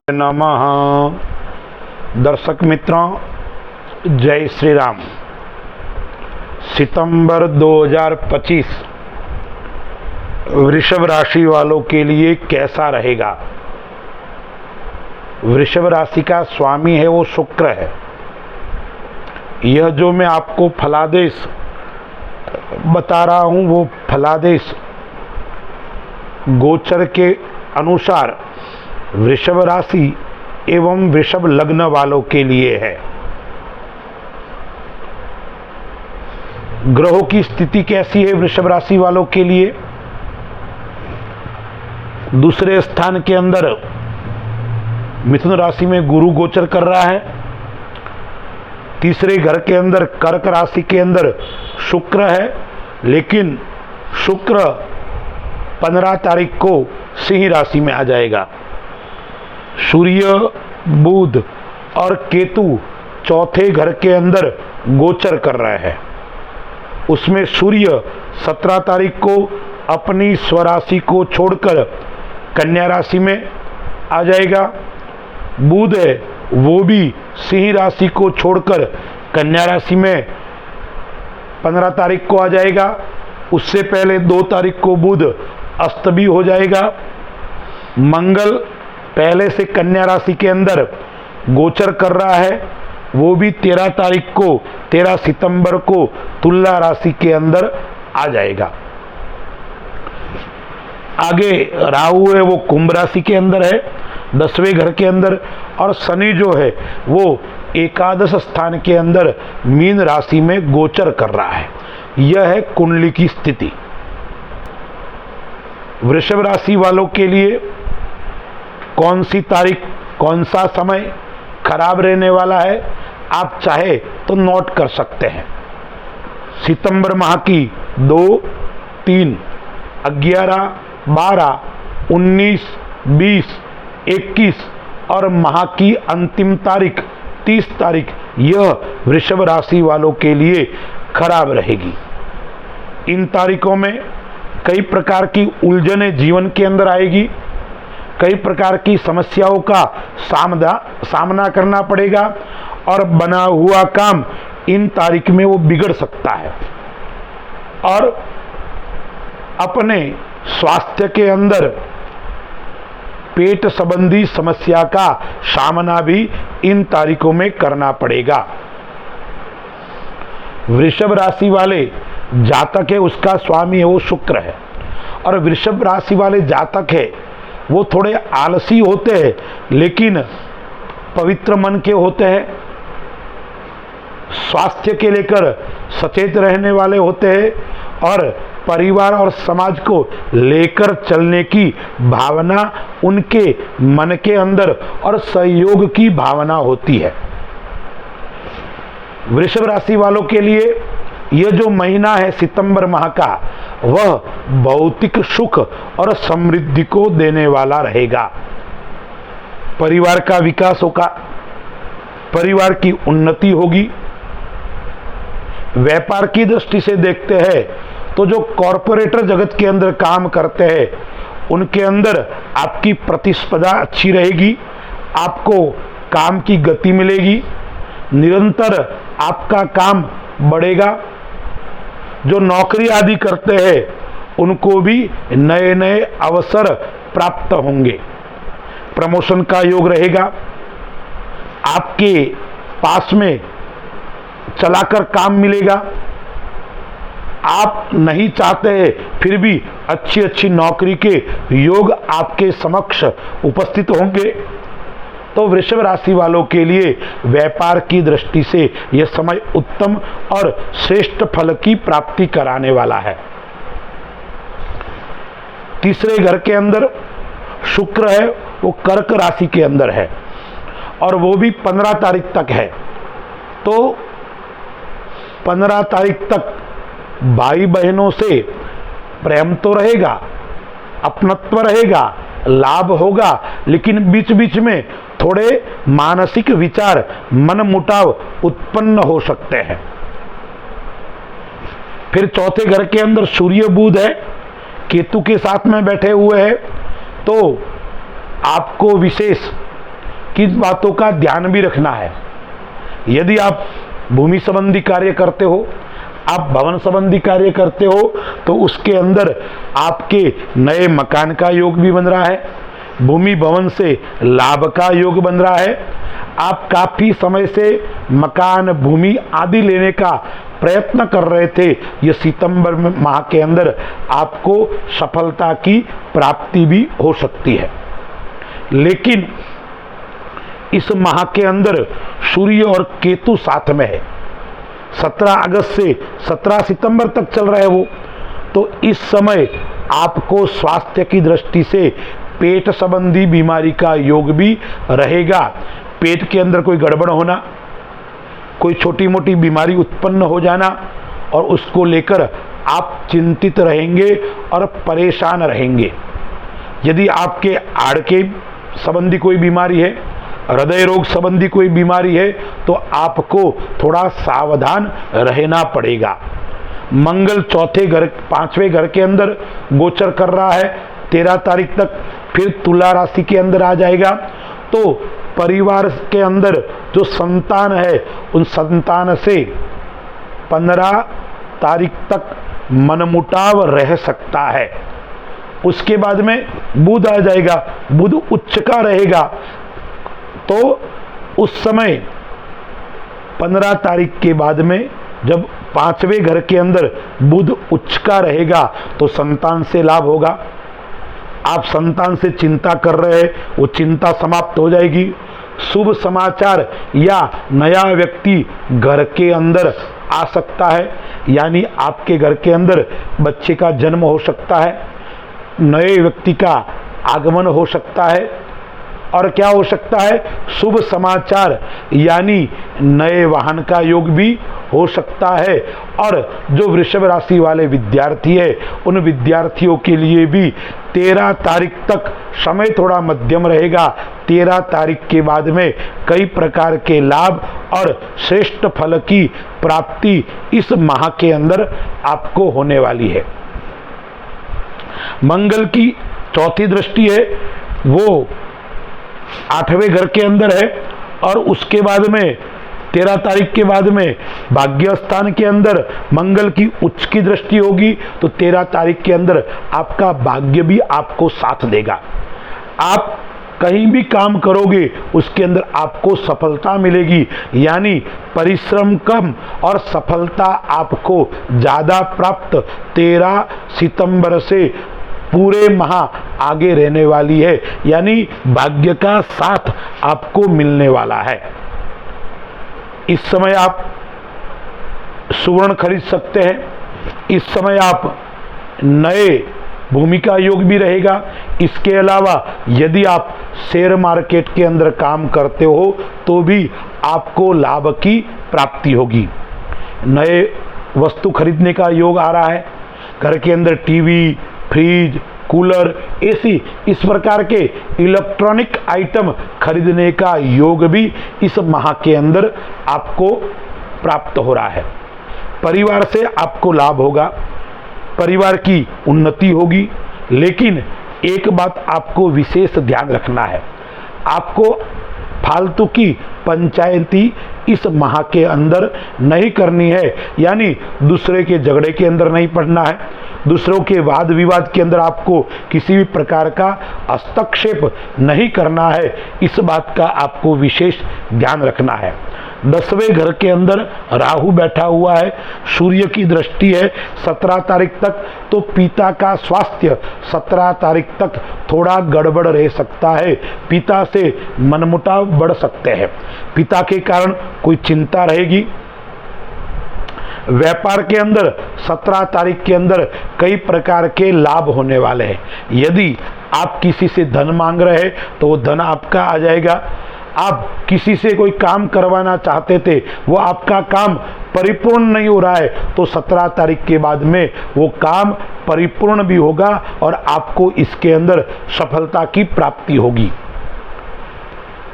नमः। दर्शक मित्रों, जय श्री राम। सितंबर 2025 वृषभ राशि वालों के लिए कैसा रहेगा? वृषभ राशि का स्वामी है वो शुक्र है। यह जो मैं आपको फलादेश बता रहा हूं वो फलादेश गोचर के अनुसार वृषभ राशि एवं वृषभ लग्न वालों के लिए है। ग्रहों की स्थिति कैसी है वृषभ राशि वालों के लिए? दूसरे स्थान के अंदर मिथुन राशि में गुरु गोचर कर रहा है। तीसरे घर के अंदर कर्क राशि के अंदर शुक्र है, लेकिन शुक्र 15 तारीख को सिंह राशि में आ जाएगा। सूर्य, बुध और केतु चौथे घर के अंदर गोचर कर रहे हैं। उसमें सूर्य 17 तारीख को अपनी स्वराशि को छोड़कर कन्या राशि में आ जाएगा। बुध है वो भी सिंह राशि को छोड़कर कन्या राशि में 15 तारीख को आ जाएगा। उससे पहले 2 तारीख को बुध अस्त भी हो जाएगा। मंगल पहले से कन्या राशि के अंदर गोचर कर रहा है, वो भी 13 तारीख को 13 सितंबर को तुला राशि के अंदर आ जाएगा। आगे राहु है वो कुंभ राशि के अंदर है 10वें घर के अंदर, और शनि जो है वो एकादश स्थान के अंदर मीन राशि में गोचर कर रहा है। यह है कुंडली की स्थिति। वृषभ राशि वालों के लिए कौन सी तारीख, कौन सा समय खराब रहने वाला है, आप चाहे तो नोट कर सकते हैं। सितंबर माह की 2, 3, 11, 12, 19, 20, 21 और माह की अंतिम तारीख 30 तारीख यह वृषभ राशि वालों के लिए खराब रहेगी। इन तारीखों में कई प्रकार की उलझनें जीवन के अंदर आएगी। कई प्रकार की समस्याओं का सामना करना पड़ेगा और बना हुआ काम इन तारीख में वो बिगड़ सकता है। और अपने स्वास्थ्य के अंदर पेट संबंधी समस्या का सामना भी इन तारीखों में करना पड़ेगा। वृषभ राशि वाले जातक है उसका स्वामी है वो शुक्र है, और वृषभ राशि वाले जातक है वो थोड़े आलसी होते हैं लेकिन पवित्र मन के होते हैं। स्वास्थ्य के लेकर सचेत रहने वाले होते हैं और परिवार और समाज को लेकर चलने की भावना उनके मन के अंदर और सहयोग की भावना होती है। वृषभ राशि वालों के लिए यह जो महीना है सितंबर माह का, वह भौतिक सुख और समृद्धि को देने वाला रहेगा। परिवार का विकास होगा, परिवार की उन्नति होगी। व्यापार की दृष्टि से देखते हैं तो जो कॉरपोरेटर जगत के अंदर काम करते हैं उनके अंदर आपकी प्रतिस्पर्धा अच्छी रहेगी। आपको काम की गति मिलेगी, निरंतर आपका काम बढ़ेगा। जो नौकरी आदि करते हैं उनको भी नए नए अवसर प्राप्त होंगे। प्रमोशन का योग रहेगा। आपके पास में चलाकर काम मिलेगा। आप नहीं चाहते हैं फिर भी अच्छी अच्छी नौकरी के योग आपके समक्ष उपस्थित होंगे। तो वृषभ राशि वालों के लिए व्यापार की दृष्टि से यह समय उत्तम और श्रेष्ठ फल की प्राप्ति कराने वाला है। तीसरे घर के अंदर शुक्र है वो कर्क राशि के अंदर है और वो भी 15 तारीख तक है। तो 15 तारीख तक भाई बहनों से प्रेम तो रहेगा, अपनत्व रहेगा, लाभ होगा, लेकिन बीच बीच में थोड़े मानसिक विचार, मन मुटाव उत्पन्न हो सकते हैं। फिर चौथे घर के अंदर सूर्य बुध है, केतु के साथ में बैठे हुए हैं, तो आपको विशेष किन बातों का ध्यान भी रखना है। यदि आप भूमि संबंधी कार्य करते हो, आप भवन संबंधी कार्य करते हो, तो उसके अंदर आपके नए मकान का योग भी बन रहा है, भूमि भवन से लाभ का योग बन रहा है। आप काफी समय से मकान, भूमि आदि लेने का प्रयत्न कर रहे थे, ये सितंबर माह के अंदर आपको सफलता की प्राप्ति भी हो सकती है। लेकिन इस माह के अंदर सूर्य और केतु साथ में है, 17 अगस्त से 17 सितंबर तक चल रहा है वो। तो इस समय आपको स्वास्थ्य की दृष्टि से पेट संबंधी बीमारी का योग भी रहेगा। पेट के अंदर कोई गड़बड़ होना, कोई छोटी मोटी बीमारी उत्पन्न हो जाना, और उसको लेकर आप चिंतित रहेंगे और परेशान रहेंगे। यदि आपके हाड़ के संबंधी कोई बीमारी है, हृदय रोग संबंधी कोई बीमारी है, तो आपको थोड़ा सावधान रहना पड़ेगा। मंगल चौथे घर, 5वें घर के अंदर गोचर कर रहा है 13 तारीख तक, फिर तुला राशि के अंदर आ जाएगा। तो परिवार के अंदर जो संतान है, उन संतान से 15 तारीख तक मनमुटाव रह सकता है। उसके बाद में बुध आ जाएगा, बुध उच्च का रहेगा, तो उस समय 15 तारीख के बाद में जब 5वें घर के अंदर बुध उच्च का रहेगा, तो संतान से लाभ होगा। आप संतान से चिंता कर रहे हैं, वो चिंता समाप्त हो जाएगी। शुभ समाचार या नया व्यक्ति घर के अंदर आ सकता है, यानी आपके घर के अंदर बच्चे का जन्म हो सकता है, नए व्यक्ति का आगमन हो सकता है, और क्या हो सकता है, शुभ समाचार यानी नए वाहन का योग भी हो सकता है। और जो वृषभ राशि वाले विद्यार्थी है, उन विद्यार्थियों के लिए भी 13 तारीख तक समय थोड़ा मध्यम रहेगा। 13 तारीख के बाद में कई प्रकार के लाभ और श्रेष्ठ फल की प्राप्ति इस माह के अंदर आपको होने वाली है। मंगल की चौथी दृष्टि है, वो 8वें घर के अंदर है, और उसके बाद में 13 तारीख के बाद में भाग्य स्थान के अंदर मंगल की उच्च की दृष्टि होगी। तो 13 तारीख के अंदर आपका भाग्य भी आपको साथ देगा। आप कहीं भी काम करोगे, उसके अंदर आपको सफलता मिलेगी, यानी परिश्रम कम और सफलता आपको ज़्यादा प्राप्त 13 सितंबर से पूरे माह आगे रहने वाली है, यानी भाग्य का साथ आपको मिलने वाला है। इस समय आप सुवर्ण खरीद सकते हैं, इस समय आप नए भूमि का योग भी रहेगा। इसके अलावा यदि आप शेयर मार्केट के अंदर काम करते हो, तो भी आपको लाभ की प्राप्ति होगी। नए वस्तु खरीदने का योग आ रहा है, घर के अंदर टीवी, फ्रिज, कूलर, एसी, इस प्रकार के इलेक्ट्रॉनिक आइटम खरीदने का योग भी इस माह के अंदर आपको प्राप्त हो रहा है। परिवार से आपको लाभ होगा, परिवार की उन्नति होगी। लेकिन एक बात आपको विशेष ध्यान रखना है, आपको फालतू की पंचायती इस माह के अंदर नहीं करनी है, यानी दूसरे के झगड़े के अंदर नहीं पड़ना है, दूसरों के वाद विवाद के अंदर आपको किसी भी प्रकार का हस्तक्षेप नहीं करना है। इस बात का आपको विशेष ध्यान रखना है। 10वें घर के अंदर राहु बैठा हुआ है, सूर्य की दृष्टि है 17 तारीख तक, तो पिता का स्वास्थ्य 17 तारीख तक थोड़ा गड़बड़ रह सकता है। पिता से मनमुटाव बढ़ सकते हैं, पिता के कारण कोई चिंता रहेगी। व्यापार के अंदर 17 तारीख के अंदर कई प्रकार के लाभ होने वाले हैं। यदि आप किसी से धन मांग रहे हैं, तो वो धन आपका आ जाएगा। आप किसी से कोई काम करवाना चाहते थे, वो आपका काम परिपूर्ण नहीं हो रहा है, तो 17 तारीख के बाद में वो काम परिपूर्ण भी होगा और आपको इसके अंदर सफलता की प्राप्ति होगी।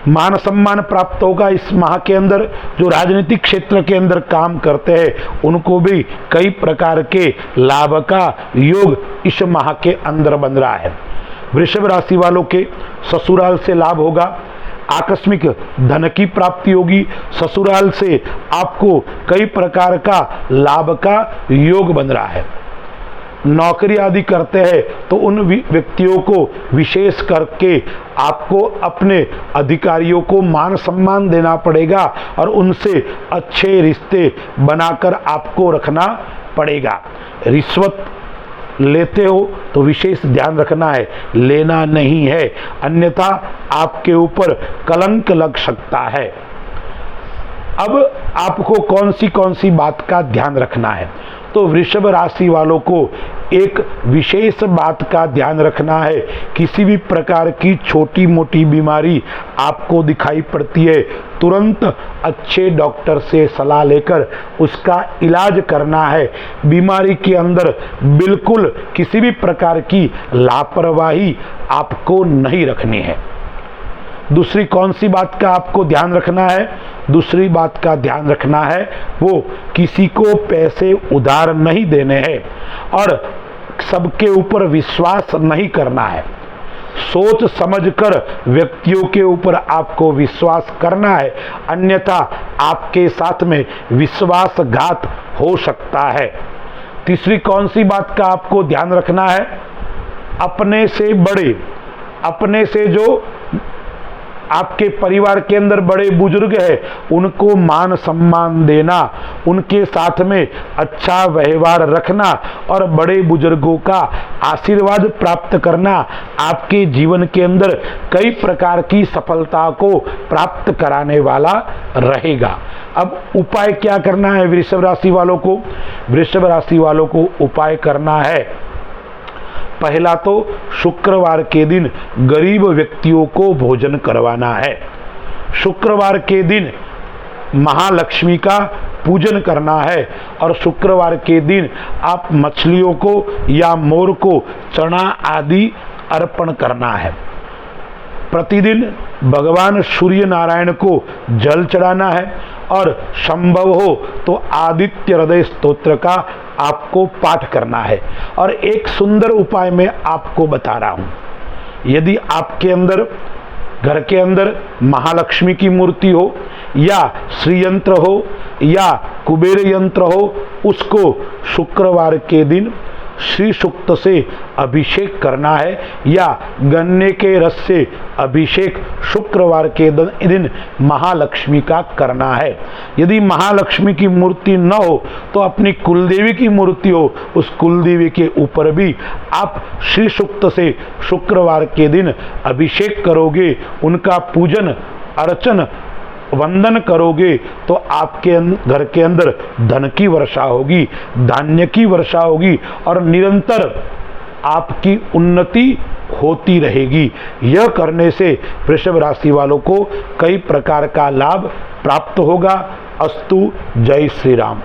मान सम्मान प्राप्त होगा इस माह के अंदर। जो राजनीतिक क्षेत्र के अंदर काम करते हैं, उनको भी कई प्रकार के लाभ का योग इस माह के अंदर बन रहा है। वृषभ राशि वालों के ससुराल से लाभ होगा, आकस्मिक धन की प्राप्ति होगी। ससुराल से आपको कई प्रकार का लाभ का योग बन रहा है। नौकरी आदि करते हैं तो उन व्यक्तियों को विशेष करके आपको अपने अधिकारियों को मान सम्मान देना पड़ेगा और उनसे अच्छे रिश्ते बनाकर आपको रखना पड़ेगा। रिश्वत लेते हो तो विशेष ध्यान रखना है, लेना नहीं है, अन्यथा आपके ऊपर कलंक लग सकता है। अब आपको कौन सी बात का ध्यान रखना है, तो वृषभ राशि वालों को एक विशेष बात का ध्यान रखना है। किसी भी प्रकार की छोटी मोटी बीमारी आपको दिखाई पड़ती है, तुरंत अच्छे डॉक्टर से सलाह लेकर उसका इलाज करना है। बीमारी के अंदर बिल्कुल किसी भी प्रकार की लापरवाही आपको नहीं रखनी है। दूसरी कौन सी बात का आपको ध्यान रखना है? दूसरी बात का ध्यान रखना है वो किसी को पैसे उधार नहीं देने हैं और सबके ऊपर विश्वास नहीं करना है। सोच समझकर व्यक्तियों के ऊपर आपको विश्वास करना है, अन्यथा आपके साथ में विश्वासघात हो सकता है। तीसरी कौन सी बात का आपको ध्यान रखना है? अपने से बड़े, अपने से जो आपके परिवार के अंदर बड़े बुजुर्ग हैं उनको मान सम्मान देना, उनके साथ में अच्छा व्यवहार रखना और बड़े बुजुर्गों का आशीर्वाद प्राप्त करना आपके जीवन के अंदर कई प्रकार की सफलता को प्राप्त कराने वाला रहेगा। अब उपाय क्या करना है वृषभ राशि वालों को? वृषभ राशि वालों को उपाय करना है, पहला तो शुक्रवार के दिन गरीब व्यक्तियों को भोजन करवाना है। शुक्रवार के दिन महालक्ष्मी का पूजन करना है और शुक्रवार के दिन आप मछलियों को या मोर को चना आदि अर्पण करना है। प्रतिदिन भगवान सूर्य नारायण को जल चढ़ाना है और संभव हो तो आदित्य हृदय स्तोत्र का आपको पाठ करना है। और एक सुंदर उपाय मैं आपको बता रहा हूं, यदि आपके अंदर घर के अंदर महालक्ष्मी की मूर्ति हो या श्री यंत्र हो या कुबेर यंत्र हो, उसको शुक्रवार के दिन श्री सूक्त से अभिषेक करना है या गन्ने के रस से अभिषेक शुक्रवार के दिन महालक्ष्मी का करना है। यदि महालक्ष्मी की मूर्ति न हो तो अपनी कुलदेवी की मूर्ति हो, उस कुलदेवी के ऊपर भी आप श्री सूक्त से शुक्रवार के दिन अभिषेक करोगे, उनका पूजन अर्चन वंदन करोगे तो आपके घर के अंदर धन की वर्षा होगी, धान्य की वर्षा होगी और निरंतर आपकी उन्नति होती रहेगी। यह करने से वृषभ राशि वालों को कई प्रकार का लाभ प्राप्त होगा। अस्तु। जय श्री राम।